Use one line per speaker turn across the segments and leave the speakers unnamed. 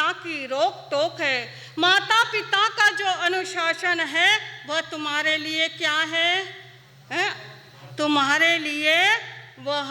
पिता की रोक टोक है। माता पिता का जो अनुशासन है वह तुम्हारे लिए क्या है? तुम्हारे लिए वह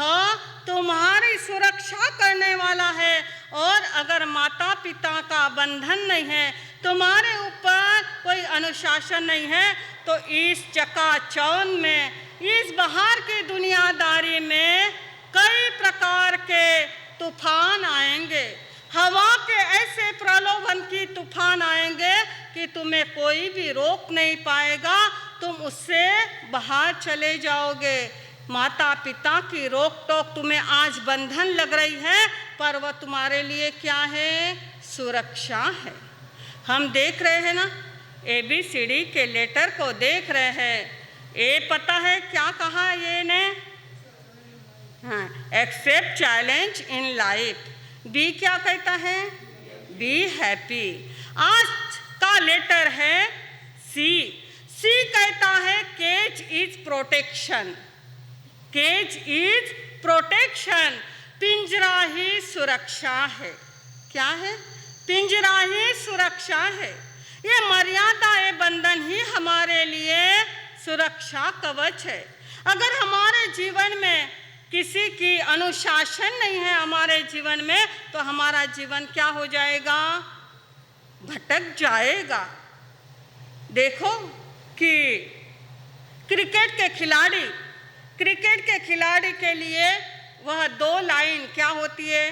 तुम्हारी सुरक्षा करने वाला है। और अगर माता पिता का बंधन नहीं है, तुम्हारे ऊपर कोई अनुशासन नहीं है, तो इस चकाचौंध में, इस बाहर की दुनियादारी में कई प्रकार के तूफान आएंगे। हवा के ऐसे प्रलोभन की तूफान आएंगे कि तुम्हें कोई भी रोक नहीं पाएगा, तुम उससे बाहर चले जाओगे। माता पिता की रोक टोक तुम्हें आज बंधन लग रही है, पर वह तुम्हारे लिए क्या है? सुरक्षा है। हम देख रहे हैं ना, ABCD के लेटर को देख रहे हैं। ए पता है क्या कहा ये ने? हाँ, accept challenge in life. B क्या कहता है? B happy. आज का लेटर है सी। सी कहता है cage is protection. Cage is protection. पिंजरा ही सुरक्षा है। क्या है? पिंजरा ही सुरक्षा है। ये मर्यादा, ये बंधन ही हमारे लिए सुरक्षा कवच है। अगर हमारे जीवन में किसी की अनुशासन नहीं है हमारे जीवन में, तो हमारा जीवन क्या हो जाएगा? भटक जाएगा। देखो कि क्रिकेट के खिलाड़ी के लिए वह 2 लाइन क्या होती है?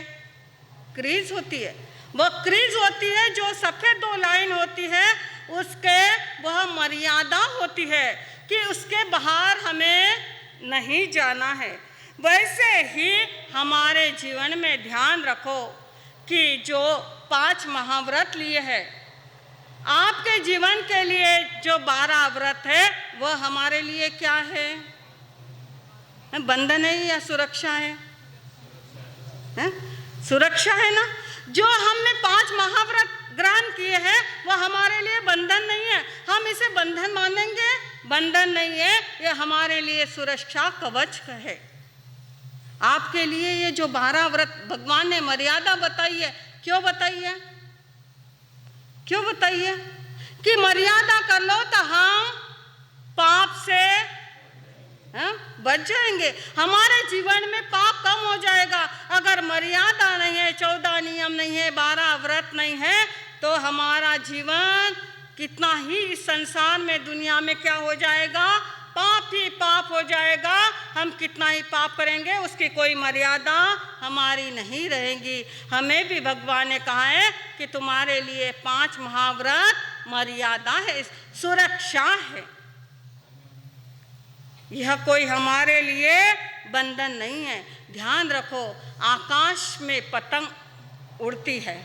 क्रीज होती है। वह क्रीज होती है जो सफ़ेद 2 लाइन होती है, उसके वह मर्यादा होती है कि उसके बाहर हमें नहीं जाना है। वैसे ही हमारे जीवन में ध्यान रखो कि जो 5 महाव्रत लिए हैं, आपके जीवन के लिए जो 12 व्रत है, वह हमारे लिए क्या है? बंधन है या सुरक्षा है? सुरक्षा है ना। जो हमने 5 महाव्रत ग्रहण किए हैं वह हमारे लिए बंधन नहीं है। हम इसे बंधन मानेंगे? बंधन नहीं है, ये हमारे लिए सुरक्षा कवच है। आपके लिए ये जो 12 व्रत भगवान ने मर्यादा बताई है, क्यों बताई है? क्यों बताई है? कि मर्यादा कर लो तो हम पाप से बच जाएंगे। हमारे जीवन में पाप कम हो जाएगा। अगर मर्यादा नहीं है, 14 नियम नहीं है, 12 व्रत नहीं है, तो हमारा जीवन कितना ही इस संसार में, दुनिया में क्या हो जाएगा? पाप ही पाप हो जाएगा। हम कितना ही पाप करेंगे, उसकी कोई मर्यादा हमारी नहीं रहेगी। हमें भी भगवान ने कहा है कि तुम्हारे लिए 5 महाव्रत मर्यादा है, सुरक्षा है। यह कोई हमारे लिए बंधन नहीं है। ध्यान रखो, आकाश में पतंग उड़ती है।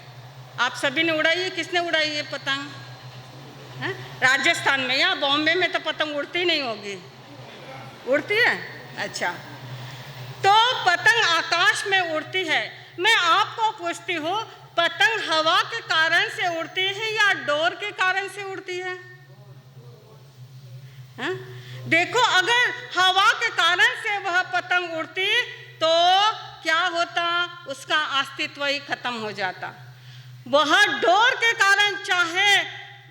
आप सभी ने उड़ाई है? किसने उड़ाई है पतंग? है? राजस्थान में या बॉम्बे में तो पतंग उड़ती नहीं होगी। उड़ती है? अच्छा, तो पतंग आकाश में उड़ती है। मैं आपको पूछती हूँ, पतंग हवा के कारण से उड़ती है या डोर के कारण से उड़ती है? देखो, अगर हवा के कारण से वह पतंग उड़ती तो क्या होता? उसका अस्तित्व ही खत्म हो जाता। वह डोर के कारण, चाहे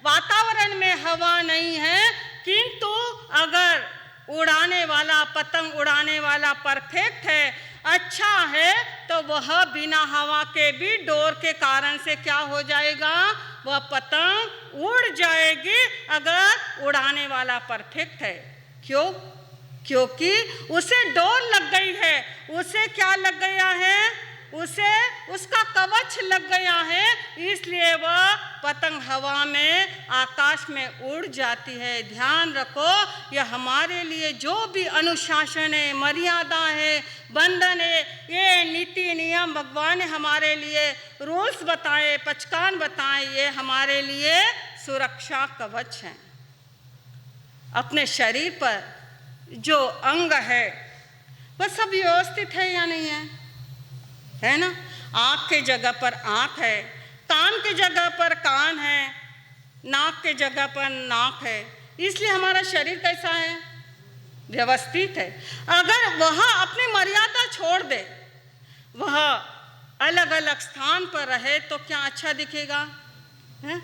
वातावरण में हवा नहीं है, किंतु अगर उड़ाने वाला, पतंग उड़ाने वाला परफेक्ट है, अच्छा है, तो वह बिना हवा के भी डोर के कारण से क्या हो जाएगा? वह पतंग उड़ जाएगी, अगर उड़ाने वाला परफेक्ट है। क्यों? क्योंकि उसे डोर लग गई है। उसे क्या लग गया है? उसे उसका कवच लग गया है, इसलिए वह पतंग हवा में, आकाश में उड़ जाती है। ध्यान रखो, यह हमारे लिए जो भी अनुशासन है, मर्यादा है, बंधन है, ये नीति नियम भगवान ने हमारे लिए रूल्स बताए, पचकान बताए, ये हमारे लिए सुरक्षा कवच हैं। अपने शरीर पर जो अंग है वह सब व्यवस्थित है या नहीं है ना? आँख के जगह पर आँख है, कान के जगह पर कान है, नाक के जगह पर नाक है, इसलिए हमारा शरीर कैसा है? व्यवस्थित है। अगर वह अपनी मर्यादा छोड़ दे, वह अलग अलग स्थान पर रहे तो क्या अच्छा दिखेगा? है?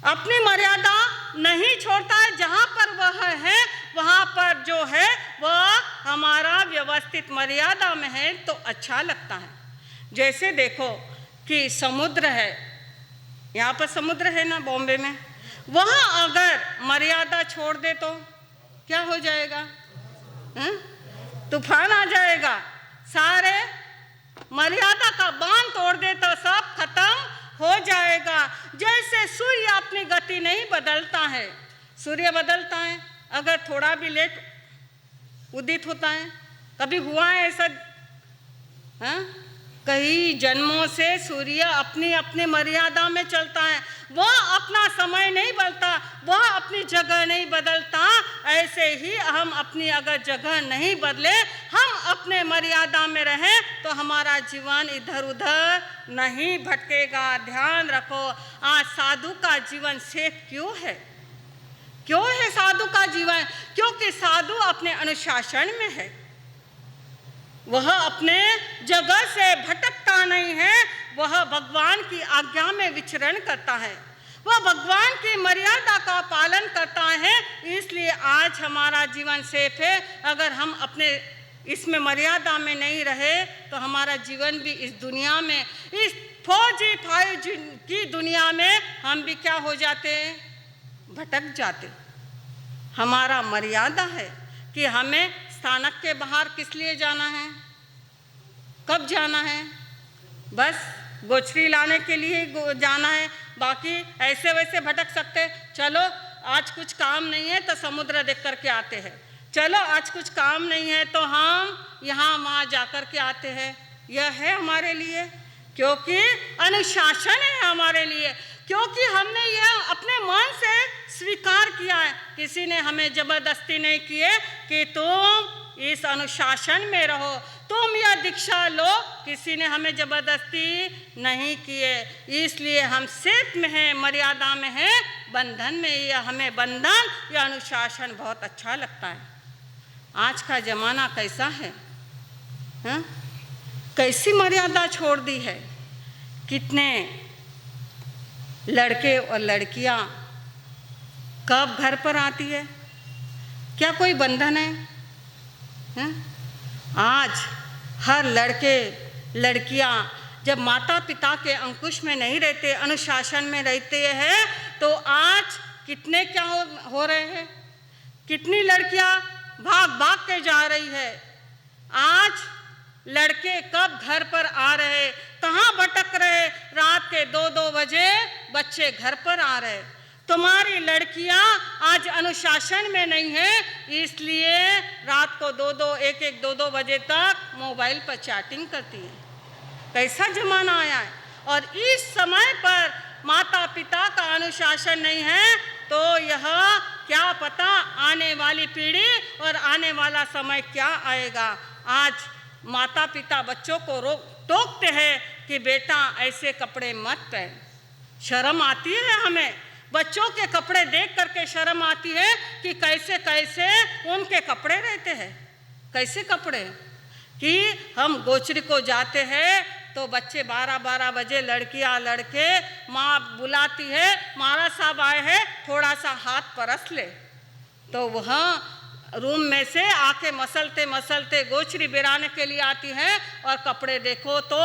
अपनी मर्यादा नहीं छोड़ता है, जहाँ पर वह है वहाँ पर जो है वह हमारा व्यवस्थित मर्यादा में है तो अच्छा लगता है। जैसे देखो कि समुद्र है, यहाँ पर समुद्र है ना बॉम्बे में, वहाँ अगर मर्यादा छोड़ दे तो क्या हो जाएगा? तूफान आ जाएगा। सारे मर्यादा का बांध तोड़ दे तो सब खत्म हो जाएगा। जैसे सूर्य अपनी गति नहीं बदलता है, सूर्य बदलता है अगर थोड़ा भी लेट उदित होता है, कभी हुआ है ऐसा? कई जन्मों से सूर्य अपनी अपनी मर्यादा में चलता है, वह अपना समय नहीं बदलता, वह अपनी जगह नहीं बदलता। ऐसे ही हम अपनी अगर जगह नहीं बदले, हम अपने मर्यादा में रहें तो हमारा जीवन इधर उधर नहीं भटकेगा। ध्यान रखो, आज साधु का जीवन सेफ क्यों है? क्यों है साधु का जीवन? क्योंकि साधु अपने अनुशासन में है, वह अपने जगह से भटकता नहीं है, वह भगवान की आज्ञा में विचरण करता है, वह भगवान की मर्यादा का पालन करता है। इसलिए आज हमारा जीवन सेफ है। अगर हम अपने इसमें मर्यादा में नहीं रहे तो हमारा जीवन भी इस दुनिया में, इस 4G 5G की दुनिया में हम भी क्या हो जाते हैं? भटक जाते। हमारा मर्यादा है कि हमें स्थानक के बाहर किस लिए जाना है, कब जाना है, बस गोचरी लाने के लिए जाना है, बाकी ऐसे वैसे भटक सकते। चलो आज कुछ काम नहीं है तो समुद्र देख कर के आते हैं, चलो आज कुछ काम नहीं है तो हम यहाँ वहाँ जा कर के आते हैं। यह है हमारे लिए, क्योंकि अनुशासन है हमारे लिए, क्योंकि हमने यह अपने मन से स्वीकार किया है। किसी ने हमें जबरदस्ती नहीं किए कि तुम इस अनुशासन में रहो, तुम यह दीक्षा लो, किसी ने हमें जबरदस्ती नहीं किए। इसलिए हम सेफ में हैं, मर्यादा में हैं, बंधन में। यह हमें बंधन, यह अनुशासन बहुत अच्छा लगता है। आज का जमाना कैसा है, हाँ? कैसी मर्यादा छोड़ दी है। कितने लड़के और लड़कियां कब घर पर आती है, क्या कोई बंधन है? आज हर लड़के लड़कियां जब माता पिता के अंकुश में नहीं रहते, अनुशासन में रहते हैं, तो आज कितने क्या हो रहे हैं, कितनी लड़कियां भाग भाग के जा रही है। आज लड़के कब घर पर आ रहे, कहाँ भटक रहे, रात के 2-2 बजे बच्चे घर पर आ रहे। तुम्हारी लड़कियां आज अनुशासन में नहीं है, इसलिए रात को 2-2, 1-1, 2-2 बजे तक मोबाइल पर चैटिंग करती है। कैसा जमाना आया है। और इस समय पर माता पिता का अनुशासन नहीं है तो यह क्या पता आने वाली पीढ़ी और आने वाला समय क्या आएगा। आज माता पिता बच्चों को टोकते हैं कि बेटा ऐसे कपड़े मत पहन। शर्म आती है हमें, बच्चों के कपड़े देख करके शर्म आती है कि कैसे कैसे उनके कपड़े रहते हैं। कैसे कपड़े कि हम गोचरी को जाते हैं तो बच्चे 12-12 बजे, लड़कियां लड़के, माँ बुलाती है, महाराज साहब आए हैं, थोड़ा सा हाथ परस ले, तो वह रूम में से आके मसलते मसलते गोचरी बिराने के लिए आती है और कपड़े देखो तो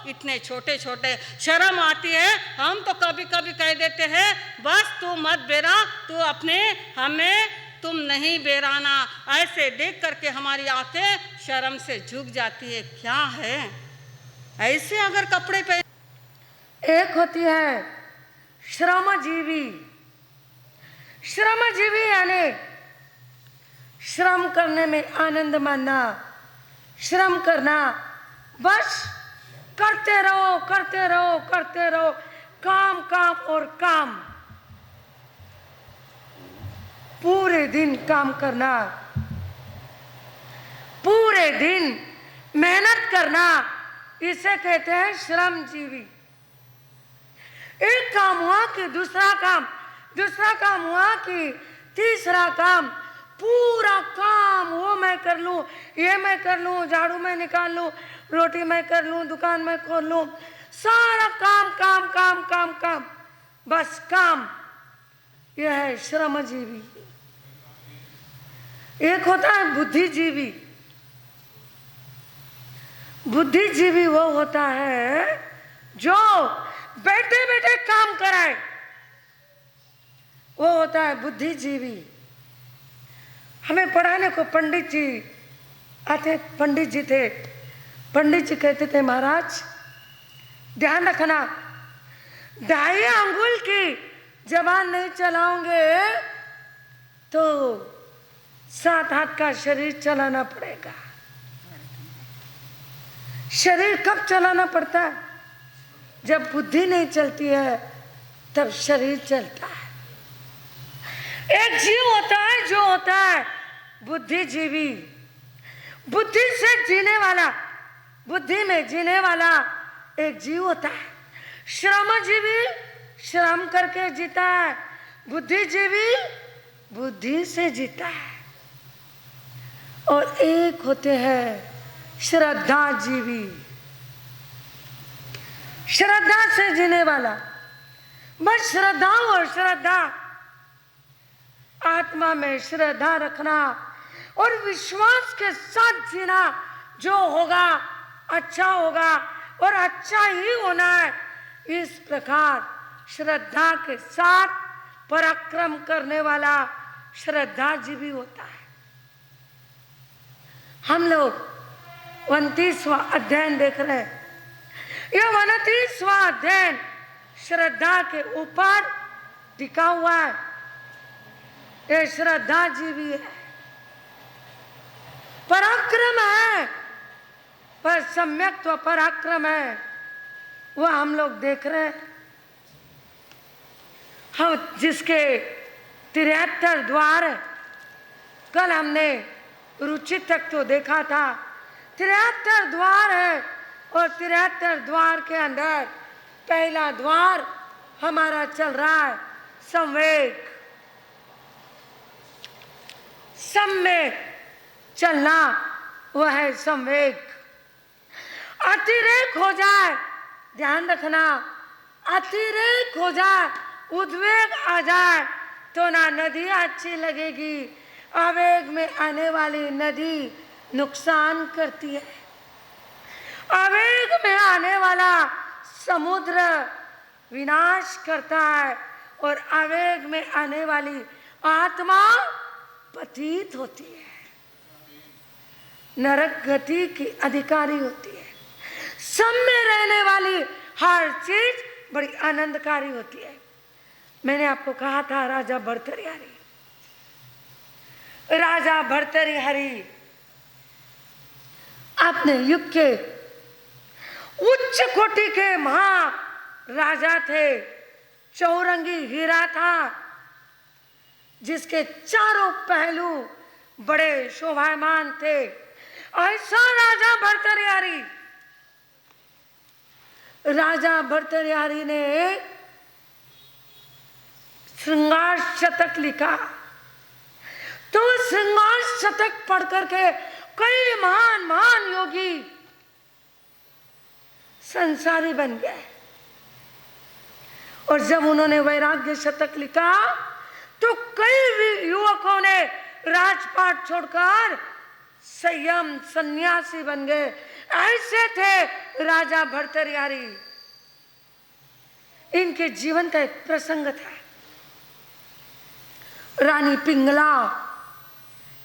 इतने छोटे छोटे। शर्म आती है। हम तो कभी कभी कह देते हैं बस तू मत बेरा, तू अपने, हमें तुम नहीं बेराना। ऐसे देख करके हमारी आंखें शर्म से झुक जाती है। क्या है ऐसे अगर कपड़े पहन।
एक होती है श्रमजीवी। श्रमजीवी यानी श्रम करने में आनंद मानना, श्रम करना, बस करते रहो करते रहो करते रहो, काम काम और काम, पूरे दिन काम करना, पूरे दिन मेहनत करना, इसे कहते हैं श्रमजीवी। एक काम हुआ कि दूसरा काम, दूसरा काम हुआ कि तीसरा काम, पूरा काम वो मैं कर लूँ, ये मैं कर लूँ, झाड़ू मैं निकाल लूँ, रोटी मैं कर लूं, दुकान मैं खोल लूं, सारा काम काम काम काम काम, बस काम। यह है श्रमजीवी। एक होता है बुद्धिजीवी। बुद्धिजीवी वो होता है जो बैठे बैठे काम कराए, वो होता है बुद्धिजीवी। हमें पढ़ाने को पंडित जी आते, पंडित जी थे। पंडित जी कहते थे, महाराज ध्यान रखना, 2.5 अंगुल की जबान नहीं चलाओगे तो 7 हाथ का शरीर चलाना पड़ेगा। शरीर कब चलाना पड़ता है? जब बुद्धि नहीं चलती है तब शरीर चलता है। एक जीव होता है जो होता है बुद्धिजीवी, बुद्धि से जीने वाला, बुद्धि में जीने वाला एक जीव होता है। श्रमजीवी श्रम करके जीता है, बुद्धिजीवी बुद्धि से जीता है। और एक होते हैं श्रद्धाजीवी, श्रद्धा से जीने वाला। बस श्रद्धा और श्रद्धा, आत्मा में श्रद्धा रखना और विश्वास के साथ जीना। जो होगा अच्छा होगा और अच्छा ही होना है। इस प्रकार श्रद्धा के साथ पराक्रम करने वाला श्रद्धाजीवी होता है। हम लोग 29वां अध्ययन देख रहे हैं। यह 29वां अध्ययन श्रद्धा के ऊपर टिका हुआ है। ये श्रद्धाजीवी है, पराक्रम है, पर सम्यक्त्व पराक्रम है, वह हम लोग देख रहे हैं। हम जिसके 73 द्वार है, कल हमने रुचि तक तो देखा था। 73 द्वार है और 73 द्वार के अंदर पहला द्वार हमारा चल रहा है संवेग। सम में चलना वह है संवेग। अतिरेक हो जाए, ध्यान रखना, अतिरेक हो जाए, उद्वेग आ जाए तो ना नदी अच्छी लगेगी। आवेग में आने वाली नदी नुकसान करती है। आवेग में आने वाला समुद्र विनाश करता है और आवेग में आने वाली आत्मा पतित होती है, नरक गति की अधिकारी होती है। सब में रहने वाली हर चीज बड़ी आनंदकारी होती है। मैंने आपको कहा था राजा भर्तृहरि, राजा भर्तृहरि अपने युग के उच्च कोटि के महा राजा थे। चौरंगी हीरा था जिसके चारों पहलू बड़े शोभायमान थे। ऐसा राजा भर्तृहरि, राजा भर्तृहरि ने श्रृंगार शतक लिखा। तो श्रृंगार शतक पढ़ करके कई महान महान योगी संसारी बन गए। और जब उन्होंने वैराग्य शतक लिखा तो कई युवकों ने राजपाट छोड़कर संयम सन्यासी बन गए। ऐसे थे राजा भर्तृहरि। इनके जीवन का एक प्रसंग था। रानी पिंगला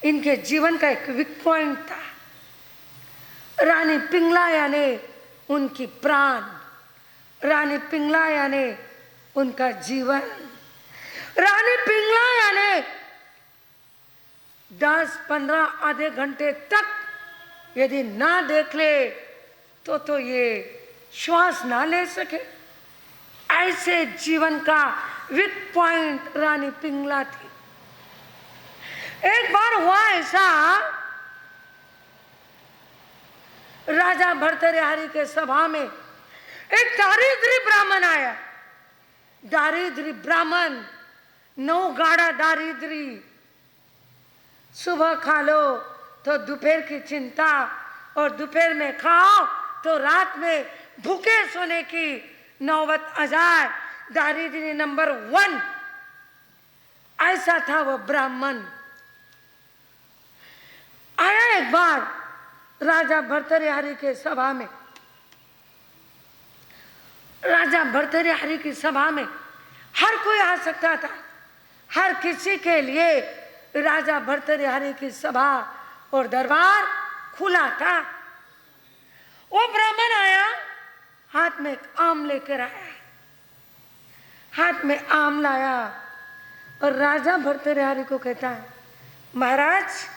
इनके जीवन का एक वीक पॉइंट था। रानी पिंगला यानी उनकी प्राण, रानी पिंगला यानी उनका जीवन, रानी पिंगला यानी 10-15 आधे घंटे तक यदि ना देख ले तो ये श्वास ना ले सके। ऐसे जीवन का वीक पॉइंट रानी पिंगला थी। एक बार हुआ ऐसा, राजा भर्तृहरि के सभा में एक दारिद्री ब्राह्मण आया। दारिद्री ब्राह्मण, 9 गाड़ा दारिद्री, सुबह खा लो तो दोपहर की चिंता और दोपहर में खाओ तो रात में भूखे सोने की नौबत आ जाए। दारिद्र्य नंबर 1। ऐसा था वो ब्राह्मण। आया एक बार राजा भर्तृहरि के सभा में। राजा भर्तृहरि की सभा में हर कोई आ सकता था, हर किसी के लिए राजा भर्तृहरि की सभा और दरबार खुला था। वो ब्राह्मण आया, हाथ में एक आम लेकर आया, हाथ में आम लाया और राजा भर्तृहरि को कहता है, महाराज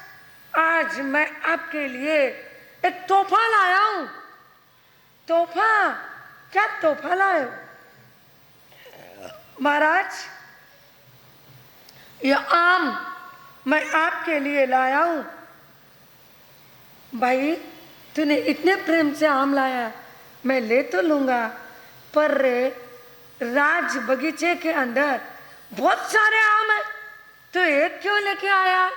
आज मैं आपके लिए एक तोहफा लाया हूं। तोहफा? क्या तोहफा लाए हो? महाराज यह आम मैं आपके लिए लाया हूं। भाई तूने इतने प्रेम से आम लाया, मैं ले तो लूंगा, पर राज बगीचे के अंदर बहुत सारे आम है, तो एक क्यों लेके आया?